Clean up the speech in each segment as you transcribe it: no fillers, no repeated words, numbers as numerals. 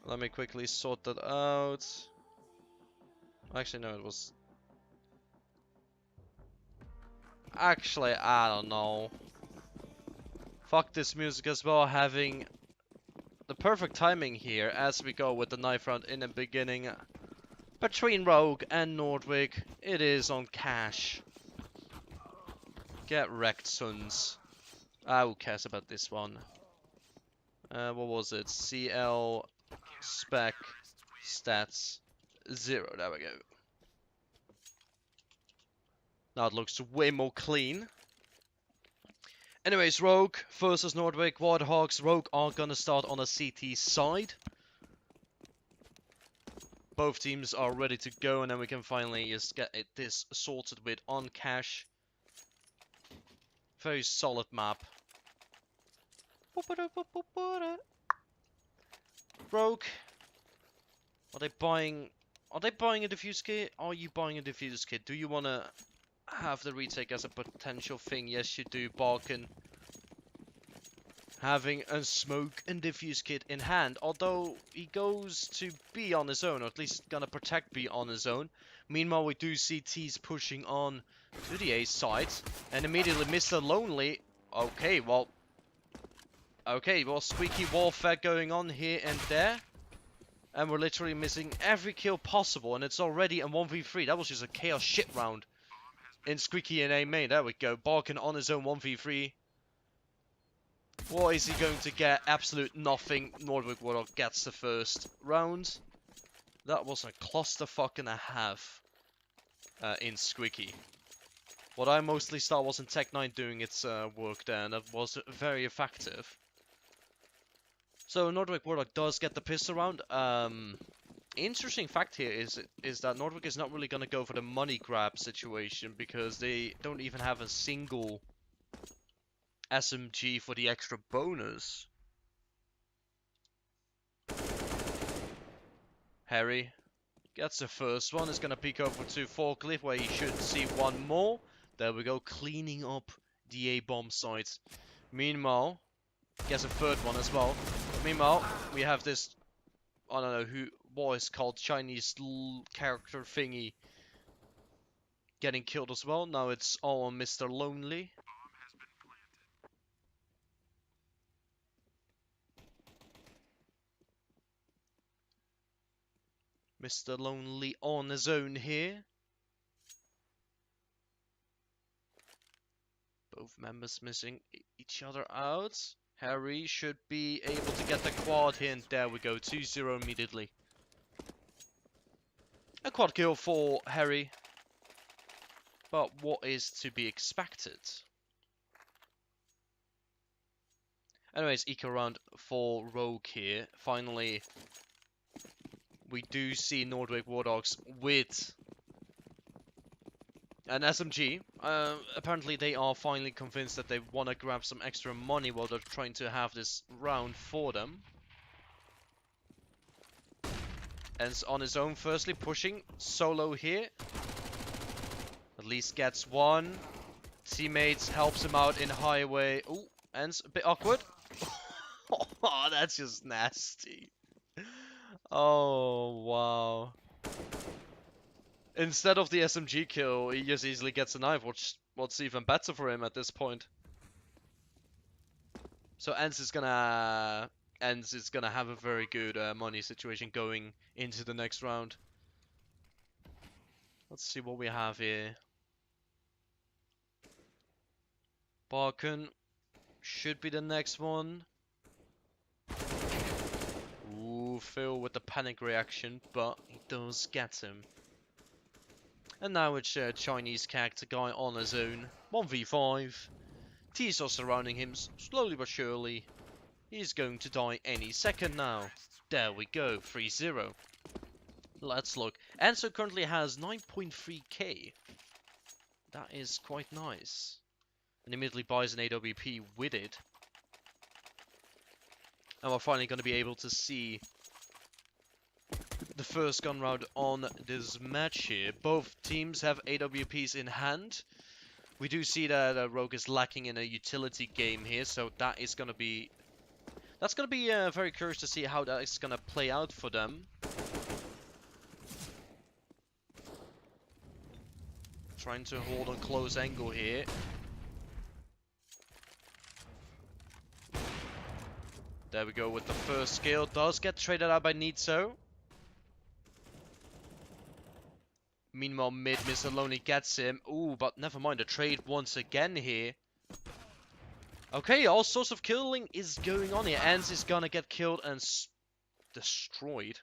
Let me quickly sort that out. Actually, no, it was... Actually, I don't know. Fuck this music as well, having the perfect timing here as we go with the knife round in the beginning. Between Rogue and Nordwick, it is on cash. Get wrecked, sons. Who cares about this one? What was it? CL spec stats 0. There we go. Now it looks way more clean. Anyways, Rogue versus Nordic Warthogs. Rogue are gonna start on a CT side. Both teams are ready to go, and then we can finally just get this sorted with on cash. Very solid map. Rogue, are they buying a diffuse kit? Are you buying a diffuse kit? Do you wanna have the retake as a potential thing? Yes, you do. Barkin having a smoke and diffuse kit in hand, although he goes to B on his own, or at least gonna protect B on his own. Meanwhile, we do see T's pushing on to the A side, and immediately Mr. Lonely. Okay, well, squeaky warfare going on here and there, and we're literally missing every kill possible, and it's already a 1v3. That was just a chaos shit round in Squeaky and A main. There we go. Barkin on his own 1v3. What is he going to get? Absolute nothing. Nordic Warthog gets the first round. That was a clusterfuck and a half in Squeaky. What I mostly saw was in Tech 9 doing its work there, and that was very effective. So Nordic Warthog does get the pistol round. Interesting fact here is that Nordic is not really going to go for the money grab situation, because they don't even have a single SMG for the extra bonus. Harry gets the first one. Is going to peek over to Forklift, where he should see one more. There we go, cleaning up the A-bomb sites. Meanwhile, gets a third one as well. Meanwhile, we have this, I don't know what is called, Chinese character thingy getting killed as well. Now it's all on Mr. Lonely. Mr. Lonely on his own here. Both members missing each other out. Harry should be able to get the quad here, and there we go, 2-0 immediately. A quad kill for Harry. But what is to be expected? Anyways, eco round for Rogue here. Finally, we do see Nordic Warthogs with an SMG. Apparently they are finally convinced that they want to grab some extra money while they're trying to have this round for them. And on his own, firstly, pushing solo here. At least gets one. Teammates helps him out in highway. Ooh, ends a bit awkward. Oh, that's just nasty. Oh, wow. Instead of the SMG kill, he just easily gets a knife, what's even better for him at this point. So Enz is gonna have a very good money situation going into the next round. Let's see what we have here. Barkin should be the next one. Ooh, Phil with the panic reaction, but he does get him. And now it's Chinese character guy on his own. 1v5. T's are surrounding him slowly but surely. He's going to die any second now. There we go, 3-0. Let's look. Enzo currently has 9.3k. That is quite nice. And immediately buys an AWP with it. And we're finally going to be able to see the first gun round on this match here. Both teams have AWPs in hand. We do see that Rogue is lacking in a utility game here, so that is going to be That's gonna be very curious to see how that is gonna play out for them. Trying to hold on close angle here. There we go with the first skill. Does get traded out by Nitso. Meanwhile, mid, Mr. Lonely gets him. Ooh, but never mind. The trade once again here. Okay, all sorts of killing is going on here. Ans is gonna get killed and destroyed.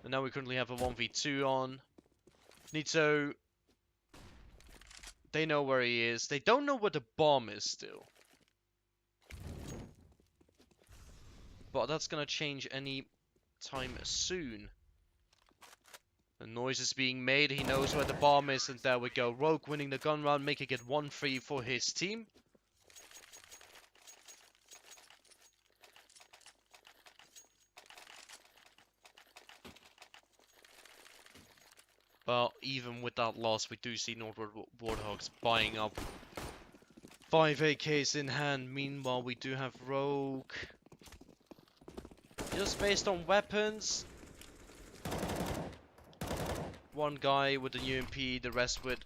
And now we currently have a 1v2 on. Nitso. They know where he is. They don't know where the bomb is still. But that's gonna change any time soon. The noise is being made. He knows where the bomb is, and there we go. Rogue winning the gun round, making it 1-3 for his team. But even with that loss, we do see Nordic Warthogs buying up 5 AKs in hand. Meanwhile, we do have Rogue. Just based on weapons. One guy with the UMP, the rest with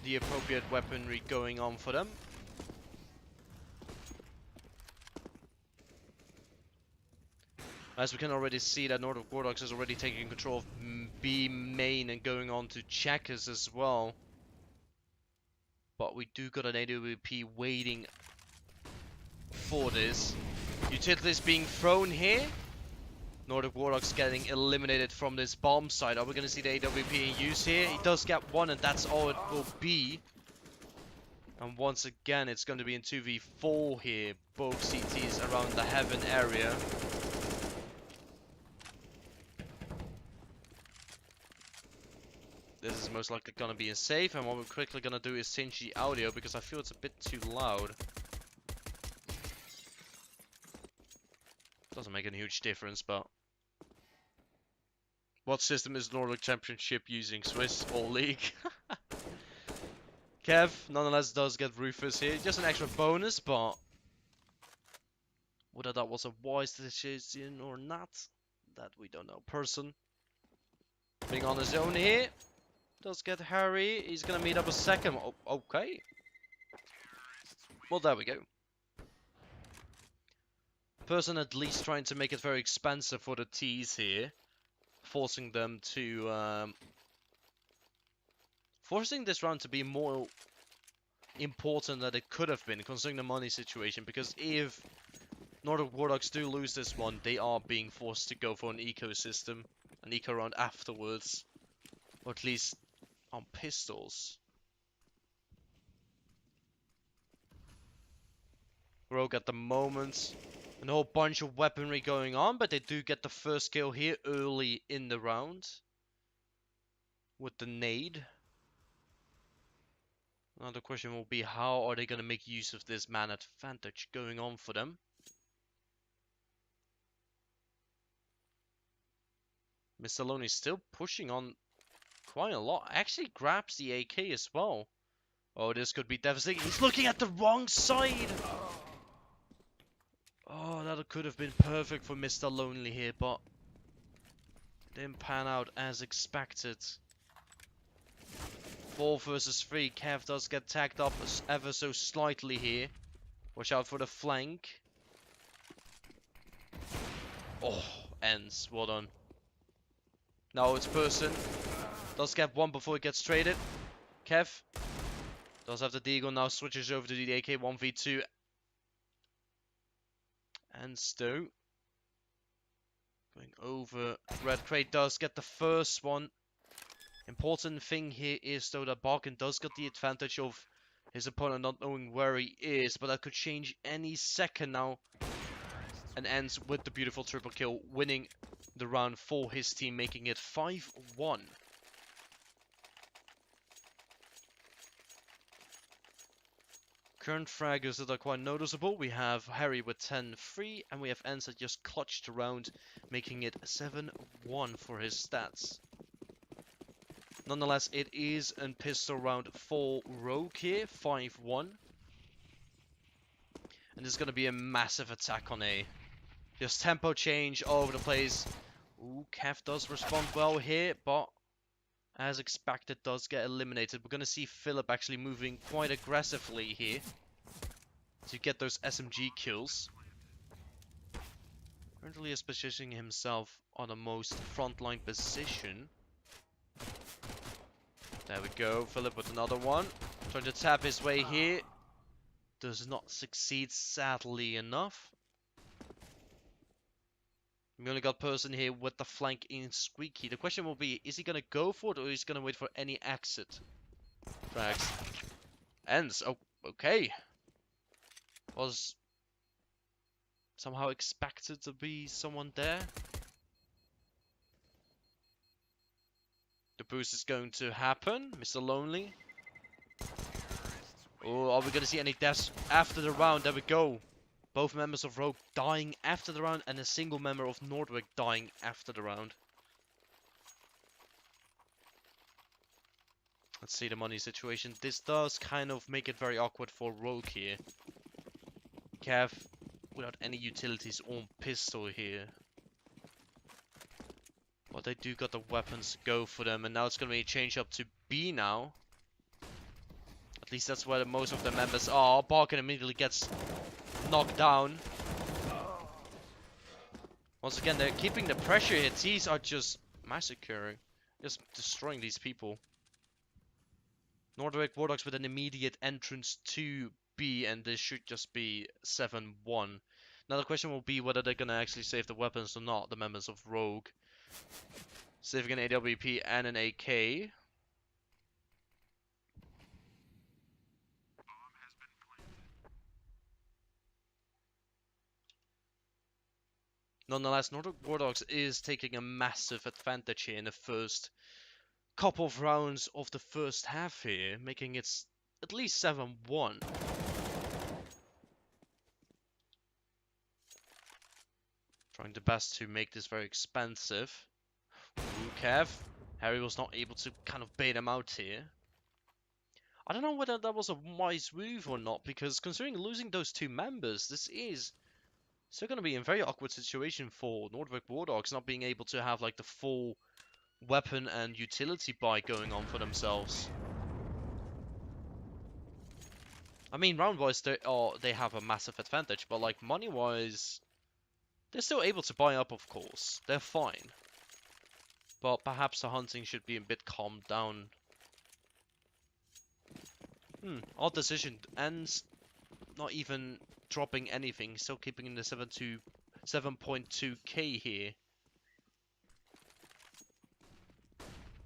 the appropriate weaponry going on for them. As we can already see that Nordic Warthogs is already taking control of B main and going on to checkers as well. But we do got an AWP waiting for this. Utilities being thrown here. Nordic Warthogs getting eliminated from this bomb site. Are we going to see the AWP in use here? He does get one, and that's all it will be. And once again, it's going to be in 2v4 here. Both CTs around the heaven area. This is most likely going to be a safe, and what we're quickly going to do is change the audio because I feel it's a bit too loud. Doesn't make a huge difference, but... What system is Nordic Championship using? Swiss or League? Kev, nonetheless, does get Rufus here. Just an extra bonus, but... Whether that was a wise decision or not, that we don't know. Person. Being on his own here. Does get Harry. He's gonna meet up a second. Oh, okay. Well, there we go. Person at least trying to make it very expensive for the T's here. Forcing them to... forcing this round to be more important than it could have been, considering the money situation. Because if Nordic Warthogs do lose this one, they are being forced to go for an ecosystem. An eco round afterwards. Or at least on pistols. Rogue at the moment. A whole bunch of weaponry going on, but they do get the first kill here early in the round. With the nade. Another question will be, how are they going to make use of this man advantage going on for them? Mr. Loney still pushing on quite a lot. Actually grabs the AK as well. Oh, this could be devastating. He's looking at the wrong side! Oh, that could have been perfect for Mr. Lonely here, but didn't pan out as expected. 4 versus 3. Kev does get tagged up ever so slightly here. Watch out for the flank. Oh, ends. Well done. Now it's Person. Does get one before it gets traded. Kev does have the Deagle, now switches over to the AK 1v2. And Stowe going over. Red Crate does get the first one. Important thing here is though that Barkin does get the advantage of his opponent not knowing where he is, but that could change any second now. And ends with the beautiful triple kill, winning the round for his team, making it 5-1. Current fraggers that are quite noticeable. We have Harry with 10-3, and we have Ends that just clutched around, making it 7-1 for his stats. Nonetheless, it is a pistol round for Rogue here, 5-1. And there's going to be a massive attack on A. Just tempo change all over the place. Ooh, Kev does respond well here, but as expected does get eliminated. We're gonna see Philip actually moving quite aggressively here to get those SMG kills. Currently is positioning himself on the most frontline position. There we go, Philip with another one. Trying to tap his way here. Does not succeed, sadly enough. We only got person here with the flank in Squeaky. The question will be, is he gonna go for it or is he gonna wait for any exit? Frags. Ends. Oh, okay. Was somehow expected to be someone there. The boost is going to happen. Mr. Lonely. Oh, are we gonna see any deaths after the round? There we go. Both members of Rogue dying after the round and a single member of Nordic dying after the round. Let's see the money situation. This does kind of make it very awkward for Rogue here. Cav without any utilities on pistol here. But they do got the weapons to go for them, and now it's gonna be a change up to B now. At least that's where most of the members are. Barkin immediately gets knocked down. Once again, they're keeping the pressure here. T's are just massacring. Just destroying these people. Nordic Warthogs with an immediate entrance to B, and this should just be 7-1. Now the question will be whether they're gonna actually save the weapons or not, the members of Rogue. Saving an AWP and an AK. Nonetheless, Nordic Warthogs is taking a massive advantage here in the first couple of rounds of the first half here, making it at least 7-1. Trying the best to make this very expensive. Ooh, Kev. Harry was not able to kind of bait him out here. I don't know whether that was a wise move or not, because considering losing those two members, this is still going to be a very awkward situation for Nordic Warthogs, not being able to have like the full weapon and utility buy going on for themselves. I mean, round-wise, they have a massive advantage, but like money-wise, they're still able to buy up, of course. They're fine. But perhaps the hunting should be a bit calmed down. Odd decision. Ends not even dropping anything, still keeping in the 7.2k here.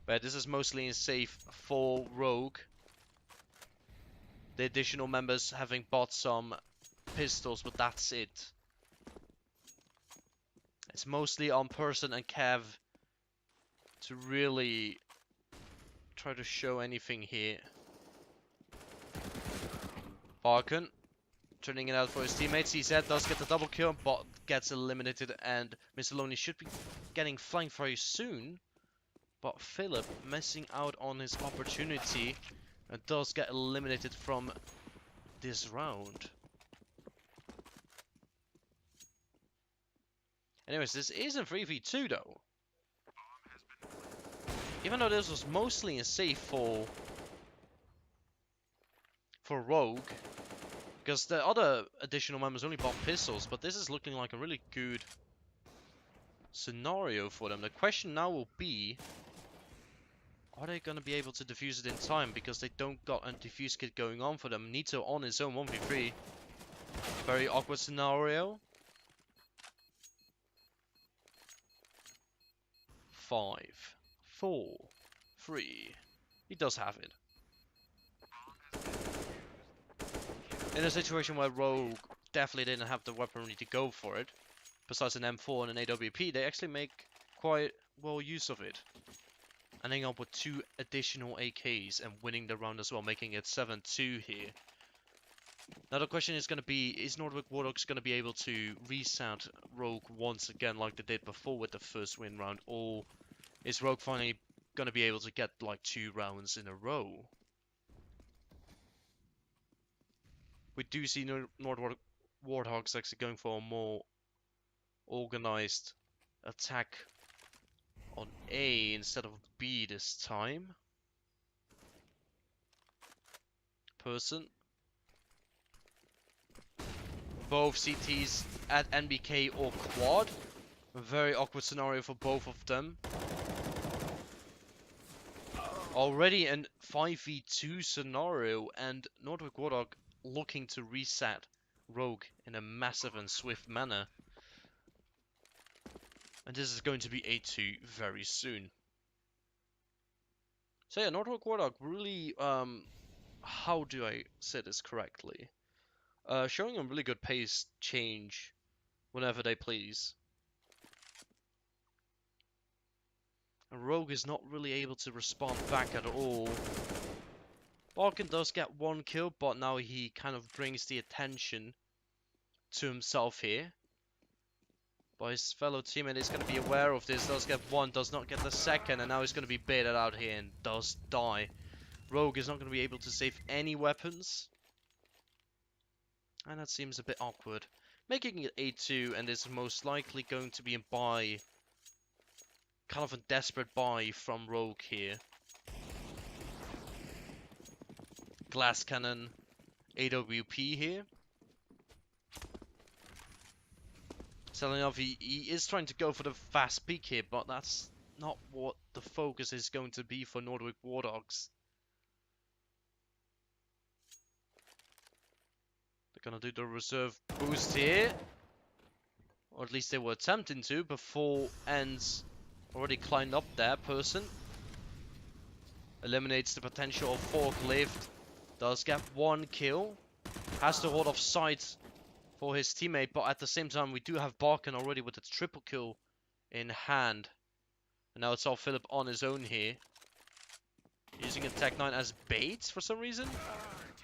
But this is mostly safe for Rogue. The additional members having bought some pistols, but that's it. It's mostly on Person and Cav to really try to show anything here. Barkin turning it out for his teammates. CZ does get the double kill, but gets eliminated, and Mr. Lonely should be getting flanked very soon. But Philip missing out on his opportunity and does get eliminated from this round. Anyways, this is a 3v2 though. Even though this was mostly a safe for Rogue, because the other additional members only bought pistols, but this is looking like a really good scenario for them. The question now will be, are they going to be able to defuse it in time, because they don't got a defuse kit going on for them. Nito on his own 1v3. Very awkward scenario. 5, 4, 3. He does have it. In a situation where Rogue definitely didn't have the weaponry to go for it, besides an M4 and an AWP, they actually make quite well use of it. Ending up with 2 additional AKs and winning the round as well, making it 7-2 here. Now the question is going to be, is Nordic Warthogs going to be able to resound Rogue once again like they did before with the first win round, or is Rogue finally going to be able to get like 2 rounds in a row? We do see Nordic Warthogs actually going for a more organized attack on A instead of B this time. Person. Both CTs at NBK or quad. A very awkward scenario for both of them. Already in 5v2 scenario, and Nordic Warthog looking to reset Rogue in a massive and swift manner. And this is going to be A2 very soon. So yeah, Nordic Warthog really, how do I say this correctly? Showing a really good pace change whenever they please. And Rogue is not really able to respond back at all. Balkan does get one kill, but now he kind of brings the attention to himself here. But his fellow teammate is going to be aware of this, does get one, does not get the second, and now he's going to be baited out here and does die. Rogue is not going to be able to save any weapons. And that seems a bit awkward. Making it A2, and is most likely going to be a buy. Kind of a desperate buy from Rogue here. Glass Cannon, AWP here. Selenov, he is trying to go for the fast peak here, but that's not what the focus is going to be for Nordic Warthogs. They're gonna do the reserve boost here. Or at least they were attempting to before ends already climbed up there. Person eliminates the potential of forklift. Does get one kill. Has to hold off sight for his teammate, but at the same time we do have Barkin already with a triple kill in hand. And now it's all Philip on his own here. Using a Tech 9 as bait for some reason.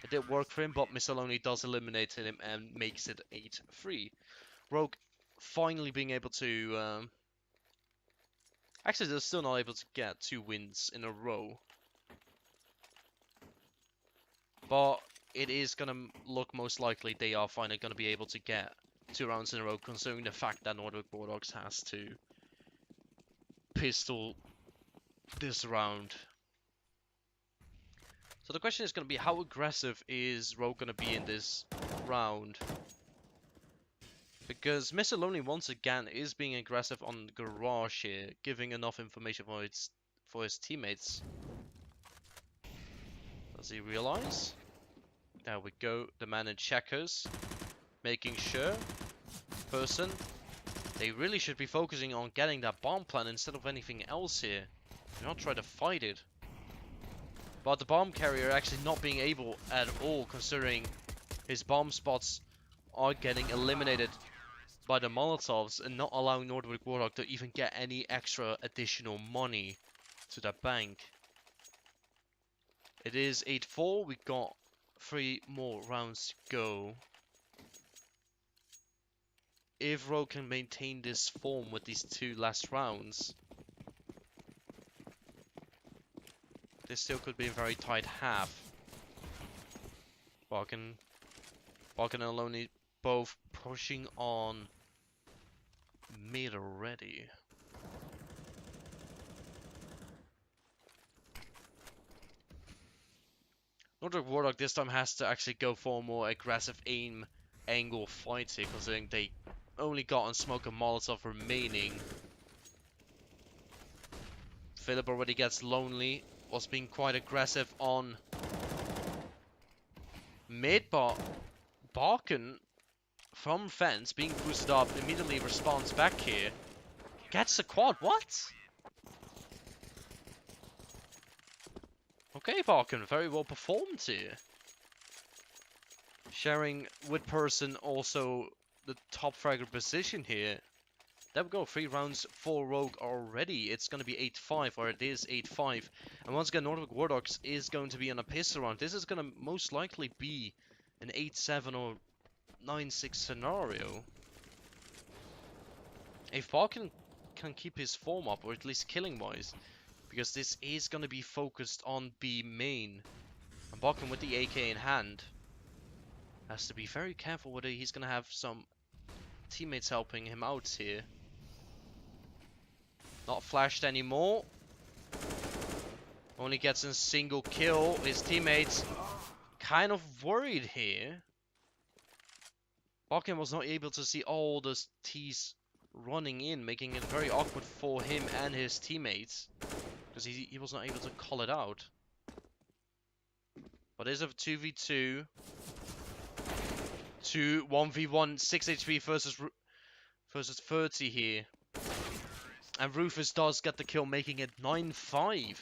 It did work for him, but Missaloni does eliminate him and makes it 8-3. Rogue finally being able to... Actually, they're still not able to get 2 wins in a row. But it is going to look most likely they are finally going to be able to get 2 rounds in a row, considering the fact that Nordic Warthogs has to pistol this round. So the question is going to be, how aggressive is Rogue going to be in this round? Because Missaloni once again is being aggressive on Garage here, giving enough information for his teammates. Does he realize? There we go, the man in checkers, making sure. Person, they really should be focusing on getting that bomb plant instead of anything else here. Do not try to fight it. But the bomb carrier actually not being able at all, considering his bomb spots are getting eliminated by the Molotovs and not allowing Nordic Warthog to even get any extra additional money to the bank. It is 8-4, we got 3 more rounds to go. If Rogue can maintain this form with these 2 last rounds, this still could be a very tight half. Barkin and Aloni both pushing on mid already. Nordic Warthog this time has to actually go for a more aggressive aim angle fight here, considering they only got on Smoke and Molotov remaining. Philip already gets lonely, was being quite aggressive on mid, but Barkin from fence being boosted up immediately responds back here. Gets the quad, what? Okay, Barkin, very well performed here. Sharing with Person also the top fragger position here. There we go, 3 rounds for Rogue already. It's going to be 8-5, or it is 8-5. And once again, Nordic Warthogs is going to be on a pistol round. This is going to most likely be an 8-7 or 9-6 scenario. If Barkin can keep his form up, or at least killing-wise, because this is going to be focused on B main. And Barkin with the AK in hand has to be very careful whether he's going to have some teammates helping him out here. Not flashed anymore. Only gets a single kill. His teammates kind of worried here. Bakken was not able to see all the T's running in, making it very awkward for him and his teammates. Because he was not able to call it out. But it's a 2v2. 1v1, 6 HP versus 30 here. And Rufus does get the kill, making it 9-5.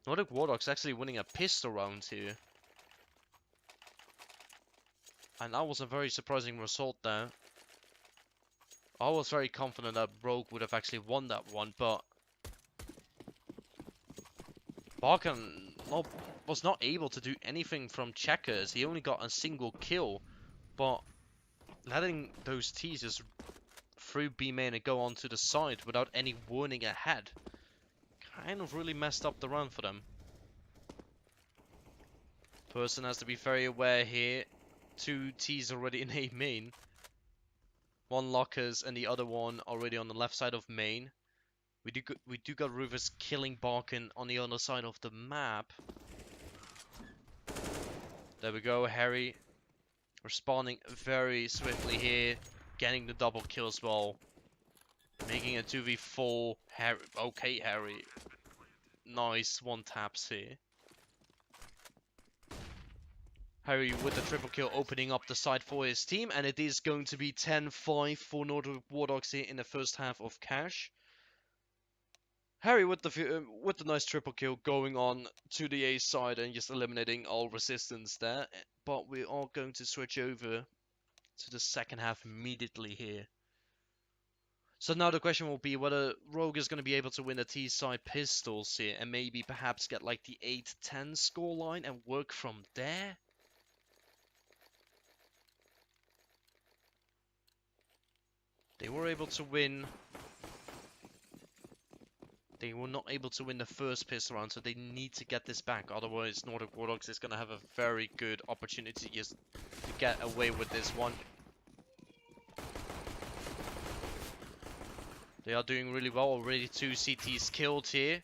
Nordic Warthogs actually winning a pistol round here. And that was a very surprising result there. I was very confident that Rogue would have actually won that one, but Barkan was not able to do anything from checkers. He only got a single kill, but letting those T's just through B main and go onto the side without any warning ahead kind of really messed up the round for them. Person has to be very aware here. 2 T's already in A main. 1 lockers and the other one already on the left side of main. We do got Rufus killing Barkin on the other side of the map. There we go, Harry responding very swiftly here, getting the double kill as well, making a 2v4. Harry, okay, Harry, nice 1 taps here. Harry with the triple kill, opening up the side for his team, and it is going to be 10-5 for Nordic Warthogs here in the first half of Cash. Harry with the nice triple kill, going on to the A side and just eliminating all resistance there. But we are going to switch over to the second half immediately here. So now the question will be whether Rogue is going to be able to win the T side pistols here and maybe perhaps get like the 8-10 scoreline and work from there. They were able to win. They were not able to win the first pistol round, so they need to get this back. Otherwise, Nordic Warthogs is going to have a very good opportunity just to get away with this one. They are doing really well. Already 2 CTs killed here.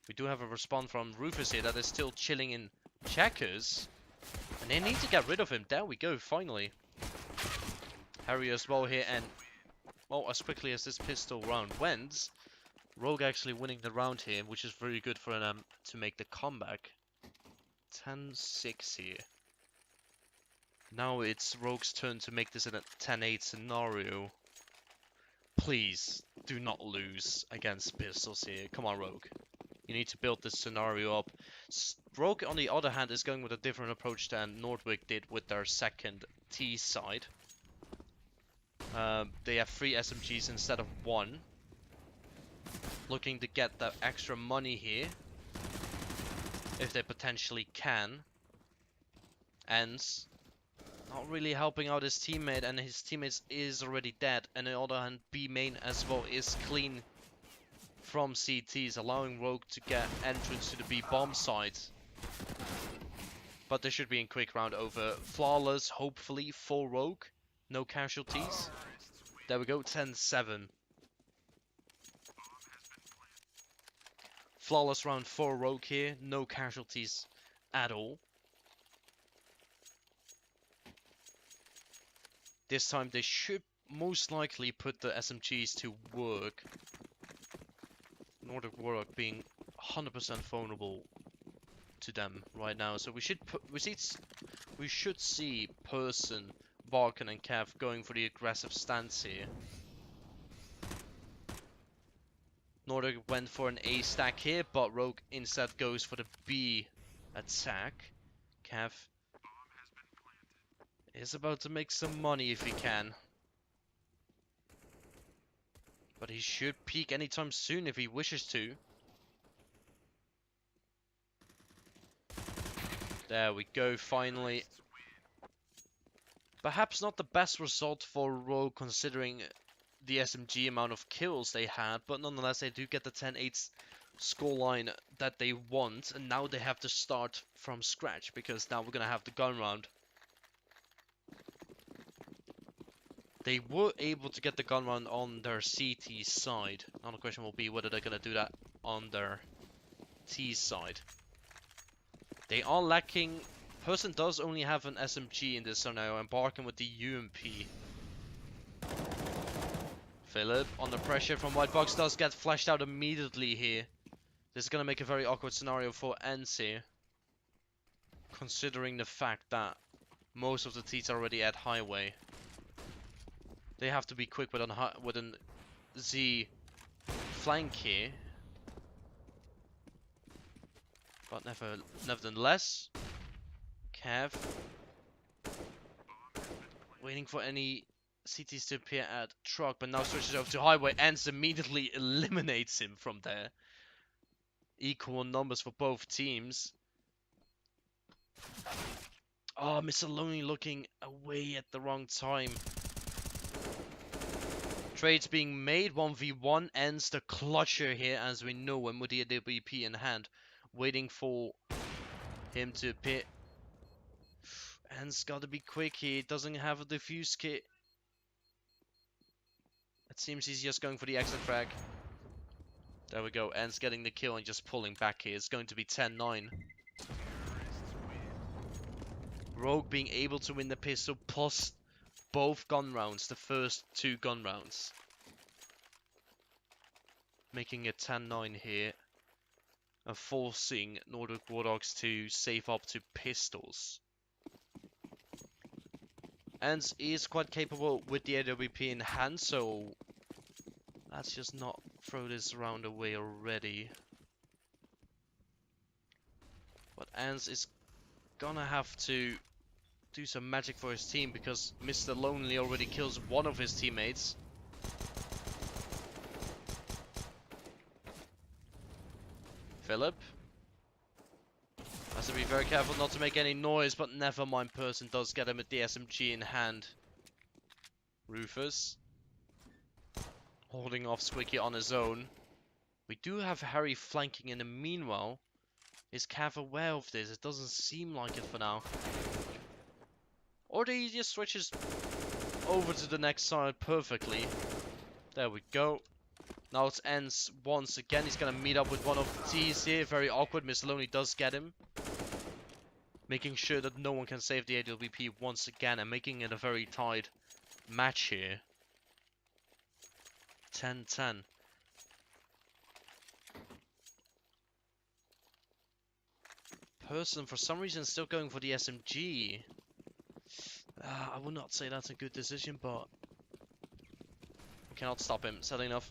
We do have a respawn from Rufus here that is still chilling in checkers. And they need to get rid of him. There we go, finally. Harry as well here, and well, as quickly as this pistol round went, Rogue actually winning the round here, which is very good for them to make the comeback. 10-6 here. Now it's Rogue's turn to make this in a 10-8 scenario. Please do not lose against pistols here. Come on, Rogue. You need to build this scenario up. Rogue, on the other hand, is going with a different approach than Nordwick did with their second T side. They have 3 SMGs instead of 1. Looking to get that extra money here, if they potentially can. And not really helping out his teammate, and his teammate is already dead. And on the other hand, B main as well is clean from CTs, allowing Rogue to get entrance to the B bomb side. But they should be in quick round over. Flawless, hopefully, for Rogue. No casualties. There we go, 10-7. Flawless round for Rogue here. No casualties at all. This time they should most likely put the SMGs to work. Nordic Warthog being 100% vulnerable to them right now. So we should see Person, Barkin and Cav going for the aggressive stance here. Nordic went for an A stack here, but Rogue instead goes for the B attack. Cav is about to make some money if he can. But he should peek anytime soon if he wishes to. There we go, finally. Perhaps not the best result for Rogue considering the SMG amount of kills they had, but nonetheless they do get the 10-8 scoreline that they want, and now they have to start from scratch because now we're gonna have the gun round. They were able to get the gun round on their CT side. Now the question will be whether they're gonna do that on their T side. They are lacking. Person does only have an SMG in this scenario, embarking with the UMP. Philip, under pressure from White Box, does get flashed out immediately here. This is gonna make a very awkward scenario for ENCE here, considering the fact that most of the T's are already at highway. They have to be quick with an Z flank here. But nevertheless, Cav waiting for any CTs to appear at truck, but now switches over to highway. ENCE immediately eliminates him from there. Equal numbers for both teams. Oh, Mr. Lonely looking away at the wrong time. Trades being made. 1v1 ends the clutcher here, as we know him with the AWP in hand. Waiting for him to appear. ENCE gotta be quick here. He doesn't have a defuse kit. It seems he's just going for the exit frag. There we go. ENCE getting the kill and just pulling back here. It's going to be 10-9. Rogue being able to win the pistol plus both gun rounds, the first 2 gun rounds. Making it 10-9 here. And forcing Nordic Warthogs to save up to pistols. ENCE is quite capable with the AWP in hand, so let's just not throw this round away already. But ENCE is gonna have to do some magic for his team, because Mr. Lonely already kills one of his teammates. Philip has to be very careful not to make any noise, but never mind, Person does get him with the SMG in hand. Rufus holding off Squeaky on his own. We do have Harry flanking in the meanwhile. Is Cav aware of this? It doesn't seem like it for now. Or he just switches over to the next side perfectly. There we go. Now it's ENCE once again. He's gonna meet up with one of the T's here. Very awkward. Miss Lonely does get him. Making sure that no one can save the AWP once again, and making it a very tight match here. 10-10. Person for some reason still going for the SMG. I would not say that's a good decision, but we cannot stop him. Sadly enough.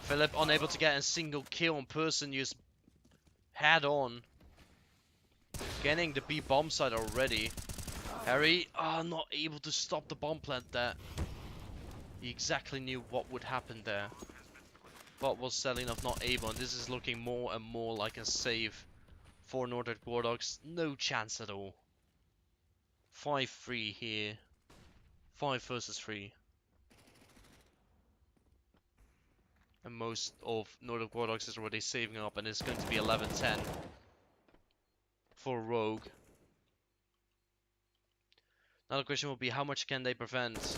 Philip unable to get a single kill on Person, just head on. Getting the B bomb site already. Harry, not able to stop the bomb plant there. He exactly knew what would happen there, but was sadly enough not able, and this is looking more and more like a save for Nordic Warthogs. No chance at all. 5-3 here. 5 versus 3. And most of Nordic Warthogs is already saving up, and it's going to be 11-10 for Rogue. Now the question will be, how much can they prevent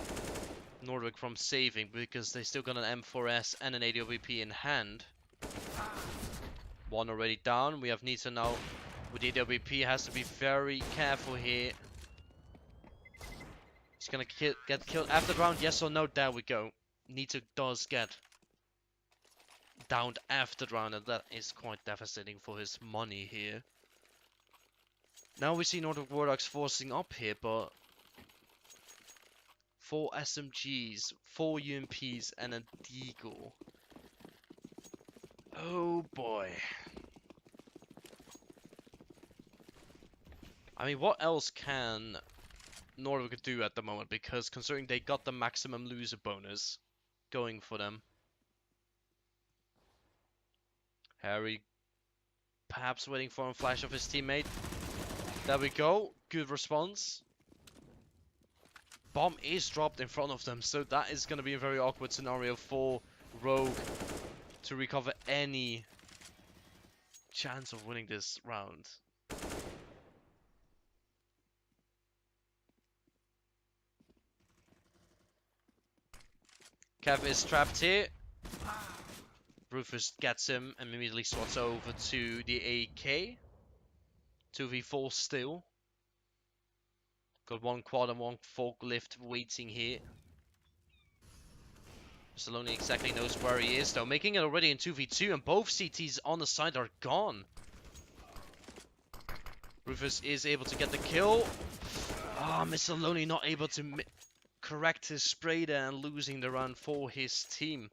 Nordic from saving, because they still got an M4S and an AWP in hand. One already down. We have Nita now with the AWP. Has to be very careful here. He's gonna get killed after the round, yes or no? There we go. Nita does get downed after the round, and that is quite devastating for his money here. Now we see Nordic Warthogs forcing up here, but 4 SMGs, 4 UMPs, and a Deagle. Oh boy. I mean, what else can Nordic do at the moment? Because considering they got the maximum loser bonus going for them. Harry perhaps waiting for a flash of his teammate. There we go. Good response. Bomb is dropped in front of them, so that is going to be a very awkward scenario for Rogue to recover any chance of winning this round. Kev is trapped here. Rufus gets him and immediately swaps over to the AK. 2v4 still. Got one quad and one forklift waiting here. Saloni exactly knows where he is though, making it already in 2v2 and both CTs on the side are gone. Rufus is able to get the kill. Ah, Missaloni not able to correct his spray there and losing the round for his team.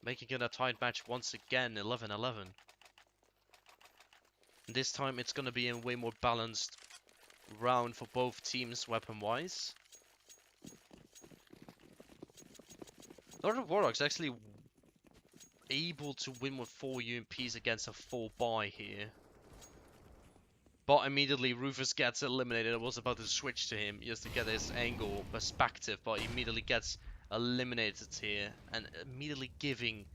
Making it a tight match once again, 11-11. This time it's going to be a way more balanced round for both teams weapon-wise. Nordic Warthogs actually able to win with 4 UMPs against a full buy here. But immediately Rufus gets eliminated. I was about to switch to him just to get his angle perspective, but he immediately gets eliminated here and immediately giving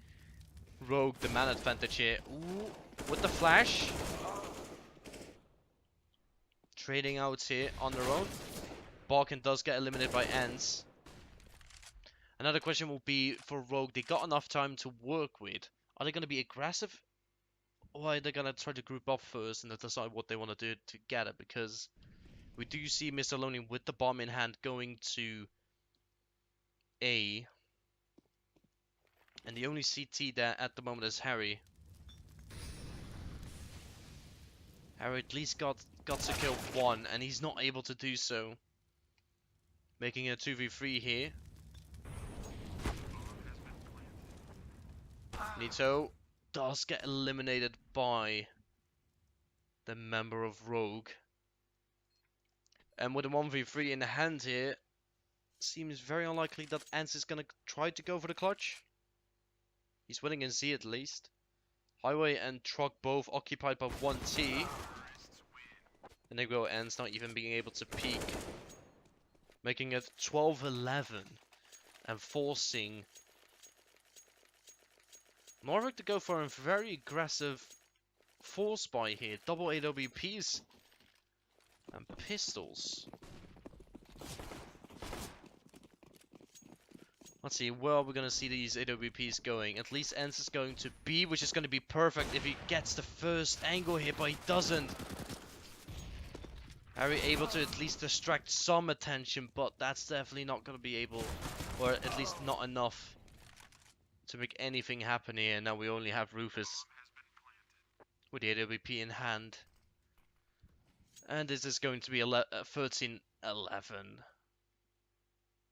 Rogue the man advantage here. Ooh, with the flash. Trading out here on their own. Barkin does get eliminated by Ends. Another question will be for Rogue. They got enough time to work with. Are they going to be aggressive? Or are they going to try to group up first and decide what they want to do together? Because we do see Mr. Loney with the bomb in hand going to A. And the only CT there at the moment is Harry. Harry at least got to kill one, and he's not able to do so. Making a 2v3 here. Nito does get eliminated by the member of Rogue. And with a 1v3 in the hand here, seems very unlikely that Ants is going to try to go for the clutch. He's winning in Z at least. Highway and Truck both occupied by 1T. And there go Ants not even being able to peek. Making it 12-11 and forcing Norvik to go for a very aggressive force buy here. Double AWPs and pistols. Let's see, where are we going to see these AWPs going? At least Ents is going to B, which is going to be perfect if he gets the first angle here, but he doesn't. Harry able to at least distract some attention, but that's definitely not going to be able, or at least not enough to make anything happen here. Now we only have Rufus with the AWP in hand. And this is going to be 13-11.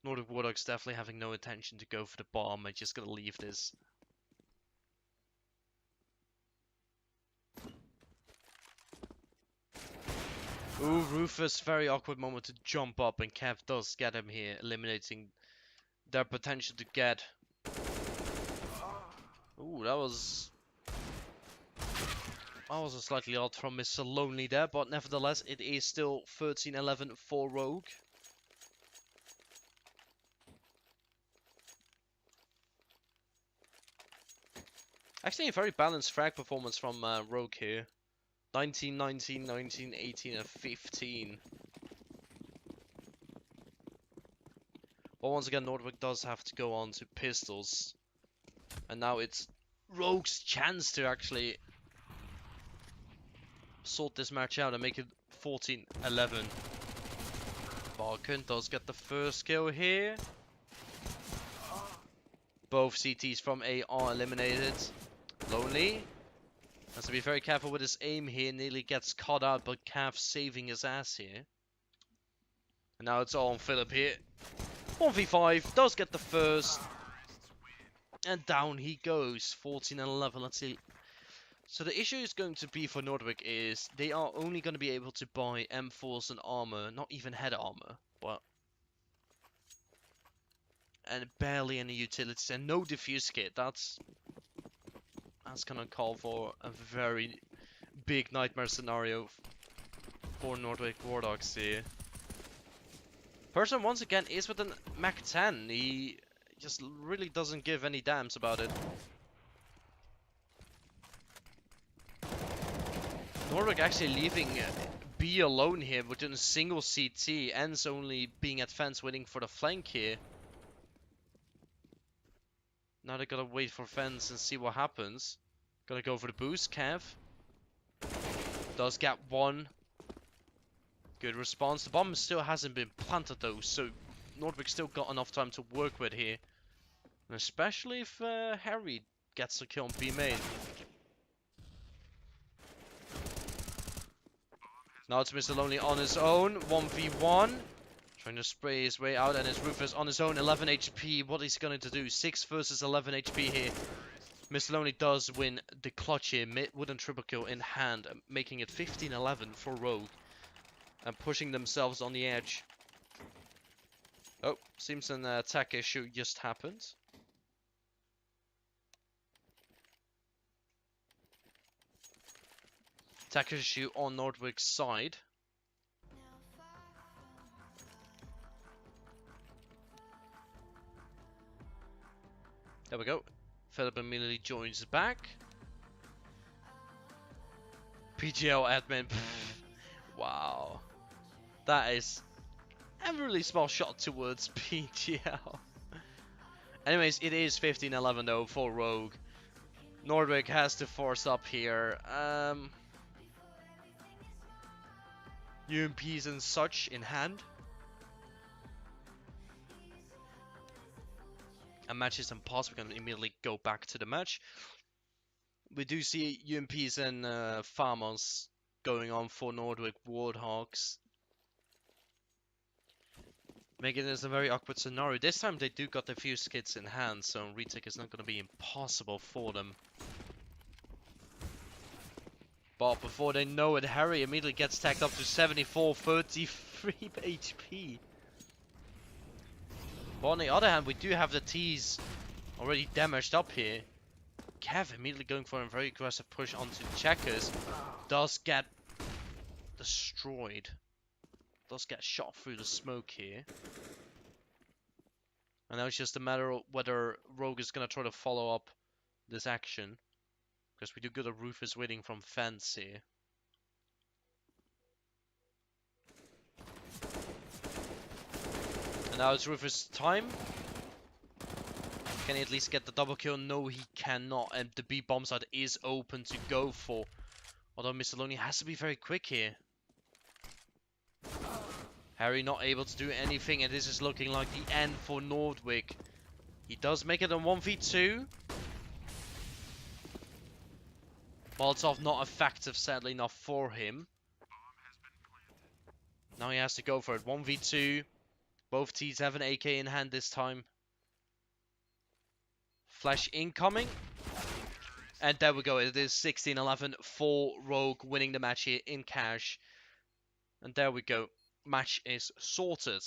Nordic Warthogs definitely having no intention to go for the bomb. I'm just going to leave this. Ooh, Rufus, very awkward moment to jump up, and Kev does get him here, eliminating their potential to get. Ooh, that was a slightly odd from Mr. Lonely there, but nevertheless, it is still 13-11 for Rogue. Actually, a very balanced frag performance from Rogue here. 19, 19, 19, 18, and 15. But once again, Nordvik does have to go on to pistols. And now it's Rogue's chance to actually sort this match out and make it 14-11. Barkin does get the first kill here. Both CTs from A are eliminated. Lonely has to be very careful with his aim here. Nearly gets caught out, but Cav saving his ass here. And now it's all on Philip here. 1v5, does get the first. And down he goes. 14-11. Let's see. So the issue is going to be for Nordvik is they are only going to be able to buy M4s and armor, not even head armor, but and barely any utilities and no diffuse kit. That's gonna call for a very big nightmare scenario for Nordic Warthogs here. Person once again is with an Mac 10. He just really doesn't give any damns about it. Nordic actually leaving B alone here within a single CT. Ends only being at fence waiting for the flank here. Now they gotta wait for fence and see what happens. Gotta go for the boost, Kev. Does get one. Good response. The bomb still hasn't been planted though, so Nordvik still got enough time to work with here. And especially if Harry gets a kill on B main. Now it's Mr. Lonely on his own, 1v1. Trying to spray his way out, and it's Rufus on his own, 11 HP. What is he going to do? 6 versus 11 HP here. Mr. Lonely does win the clutch here, wooden triple kill in hand, making it 15-11 for Rogue. And pushing themselves on the edge. Oh, seems an attack issue just happened. Attack issue on Nordvik's side. There we go. Philip immediately joins back. PGL admin. Wow. That is a really small shot towards PGL. Anyways, it is 15-11 though for Rogue. Nordvik has to force up here. UMPs and such in hand. A match is impossible. We can immediately go back to the match. We do see UMPs and farmers going on for Nordic Warthogs. Making this a very awkward scenario. This time they do got a few skits in hand, so retake is not going to be impossible for them. But before they know it, Harry immediately gets tagged up to 74, 33 HP. But on the other hand, we do have the T's already damaged up here. Kev immediately going for a very aggressive push onto the checkers. Does get destroyed. Does get shot through the smoke here. And now it's just a matter of whether Rogue is going to try to follow up this action. Because we do get a Rufus waiting from fence here. And now it's Rufus' time. Can he at least get the double kill? No, he cannot. And the B bomb side is open to go for. Although Mr. Lonely has to be very quick here. Harry not able to do anything, and this is looking like the end for Nordvik. He does make it a 1v2. Molotov not effective, sadly enough for him. Now he has to go for it. 1v2. Both teams have an AK in hand this time. Flash incoming. And there we go. It is 16-11 for Rogue, winning the match here in cash. And there we go. Match is sorted.